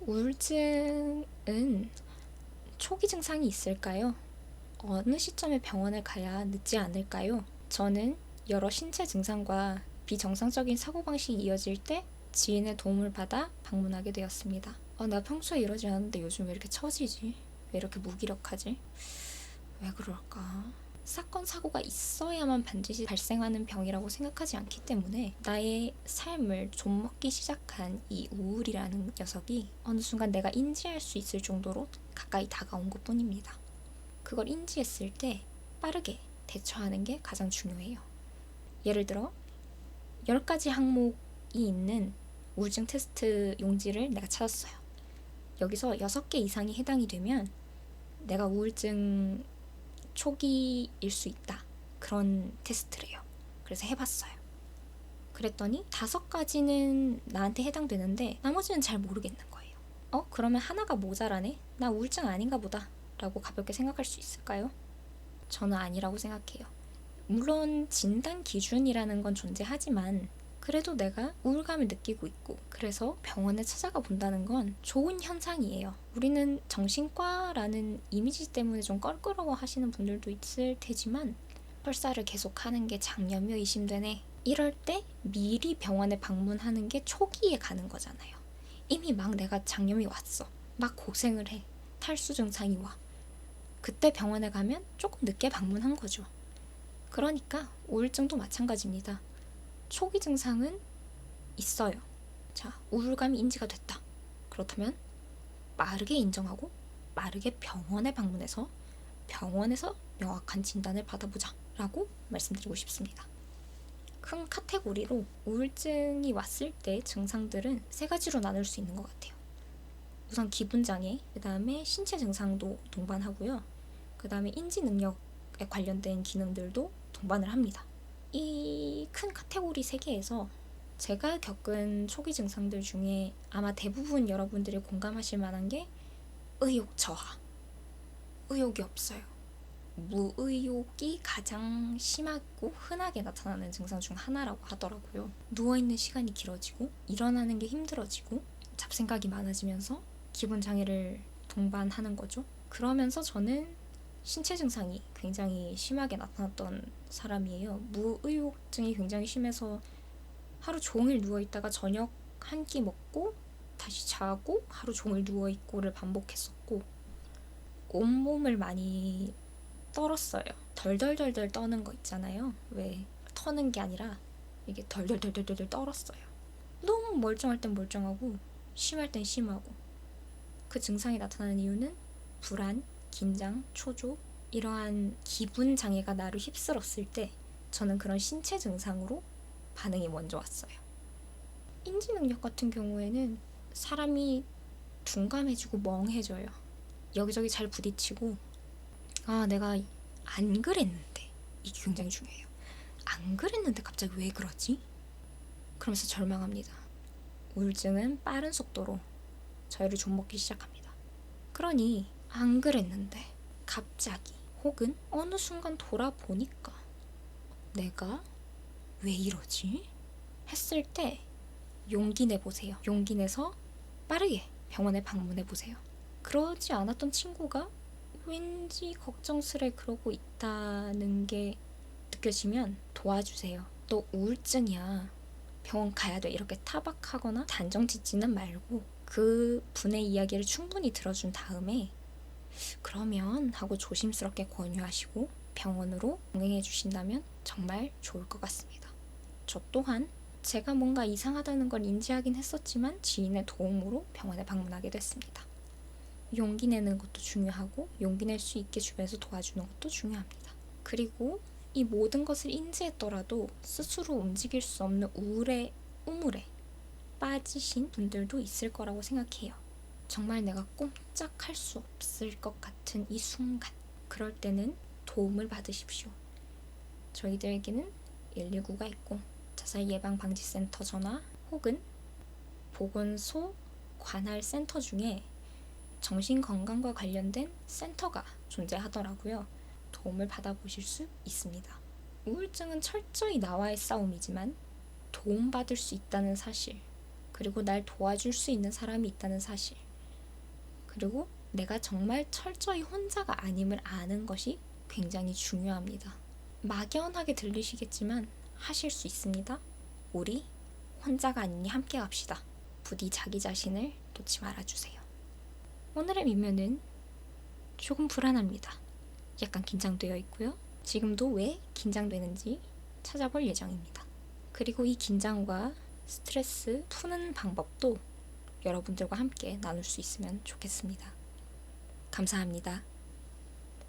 우울증은 초기 증상이 있을까요? 어느 시점에 병원을 가야 늦지 않을까요? 저는 여러 신체 증상과 비정상적인 사고방식이 이어질 때 지인의 도움을 받아 방문하게 되었습니다. 나 평소에 이러지 않았는데 요즘 왜 이렇게 처지지? 왜 이렇게 무기력하지? 왜 그럴까? 사건, 사고가 있어야만 반드시 발생하는 병이라고 생각하지 않기 때문에 나의 삶을 좀먹기 시작한 이 우울이라는 녀석이 어느 순간 내가 인지할 수 있을 정도로 가까이 다가온 것 뿐입니다. 그걸 인지했을 때 빠르게 대처하는 게 가장 중요해요. 예를 들어 10가지 항목이 있는 우울증 테스트 용지를 내가 찾았어요. 여기서 6개 이상이 해당이 되면 내가 우울증 초기일 수 있다. 그런 테스트래요. 그래서 해봤어요. 그랬더니 5가지는 나한테 해당되는데 나머지는 잘 모르겠는 거예요. 그러면 하나가 모자라네? 나 우울증 아닌가 보다. 라고 가볍게 생각할 수 있을까요? 저는 아니라고 생각해요. 물론 진단 기준이라는 건 존재하지만 그래도 내가 우울감을 느끼고 있고 그래서 병원에 찾아가 본다는 건 좋은 현상이에요. 우리는 정신과라는 이미지 때문에 좀 껄끄러워 하시는 분들도 있을 테지만 설사를 계속하는 게 장염이 의심되네. 이럴 때 미리 병원에 방문하는 게 초기에 가는 거잖아요. 이미 막 내가 장염이 왔어. 막 고생을 해. 탈수 증상이 와. 그때 병원에 가면 조금 늦게 방문한 거죠. 그러니까 우울증도 마찬가지입니다. 초기 증상은 있어요. 자, 우울감이 인지가 됐다. 그렇다면 빠르게 인정하고 빠르게 병원에 방문해서 병원에서 명확한 진단을 받아보자 라고 말씀드리고 싶습니다. 큰 카테고리로 우울증이 왔을 때 증상들은 3가지로 나눌 수 있는 것 같아요. 우선 기분장애, 그 다음에 신체 증상도 동반하고요. 그 다음에 인지 능력에 관련된 기능들도 동반을 합니다. 이 큰 카테고리 3개에서 제가 겪은 초기 증상들 중에 아마 대부분 여러분들이 공감하실 만한 게 의욕 저하. 의욕이 없어요. 무의욕이 가장 심하고 흔하게 나타나는 증상 중 하나라고 하더라고요. 누워있는 시간이 길어지고 일어나는 게 힘들어지고 잡생각이 많아지면서 기분 장애를 동반하는 거죠. 그러면서 저는 신체 증상이 굉장히 심하게 나타났던 사람이에요. 무의욕증이 굉장히 심해서 하루 종일 누워있다가 저녁 한 끼 먹고 다시 자고 하루 종일 누워있고를 반복했었고 온몸을 많이 떨었어요. 덜덜덜덜 떠는 거 있잖아요. 왜 터는 게 아니라 이게 덜덜덜덜덜 떨었어요. 너무 멀쩡할 땐 멀쩡하고 심할 땐 심하고 그 증상이 나타나는 이유는 불안, 긴장, 초조 이러한 기분 장애가 나를 휩쓸었을 때 저는 그런 신체 증상으로 반응이 먼저 왔어요. 인지 능력 같은 경우에는 사람이 둔감해지고 멍해져요. 여기저기 잘 부딪히고 내가 안 그랬는데 이게 굉장히 중요해요. 안 그랬는데 갑자기 왜 그러지? 그러면서 절망합니다. 우울증은 빠른 속도로 저희를 좀먹기 시작합니다. 그러니 안 그랬는데 갑자기 혹은 어느 순간 돌아보니까 내가 왜 이러지? 했을 때 용기 내보세요. 용기 내서 빠르게 병원에 방문해보세요. 그러지 않았던 친구가 왠지 걱정스레 그러고 있다는 게 느껴지면 도와주세요. 또 우울증이야. 병원 가야 돼. 이렇게 타박하거나 단정 짓지는 말고 그 분의 이야기를 충분히 들어준 다음에 그러면 하고 조심스럽게 권유하시고 병원으로 동행해 주신다면 정말 좋을 것 같습니다. 저 또한 제가 뭔가 이상하다는 걸 인지하긴 했었지만 지인의 도움으로 병원에 방문하게 됐습니다. 용기 내는 것도 중요하고 용기 낼 수 있게 주변에서 도와주는 것도 중요합니다. 그리고 이 모든 것을 인지했더라도 스스로 움직일 수 없는 우물에 빠지신 분들도 있을 거라고 생각해요. 정말 내가 꼼짝할 수 없을 것 같은 이 순간, 그럴 때는 도움을 받으십시오. 저희들에게는 119가 있고 자살 예방 방지센터 전화 혹은 보건소 관할 센터 중에 정신건강과 관련된 센터가 존재하더라고요. 도움을 받아보실 수 있습니다. 우울증은 철저히 나와의 싸움이지만 도움받을 수 있다는 사실, 그리고 날 도와줄 수 있는 사람이 있다는 사실, 그리고 내가 정말 철저히 혼자가 아님을 아는 것이 굉장히 중요합니다. 막연하게 들리시겠지만 하실 수 있습니다. 우리 혼자가 아니니 함께 갑시다. 부디 자기 자신을 놓지 말아주세요. 오늘의 미묘는 조금 불안합니다. 약간 긴장되어 있고요. 지금도 왜 긴장되는지 찾아볼 예정입니다. 그리고 이 긴장과 스트레스 푸는 방법도 여러분들과 함께 나눌 수 있으면 좋겠습니다. 감사합니다.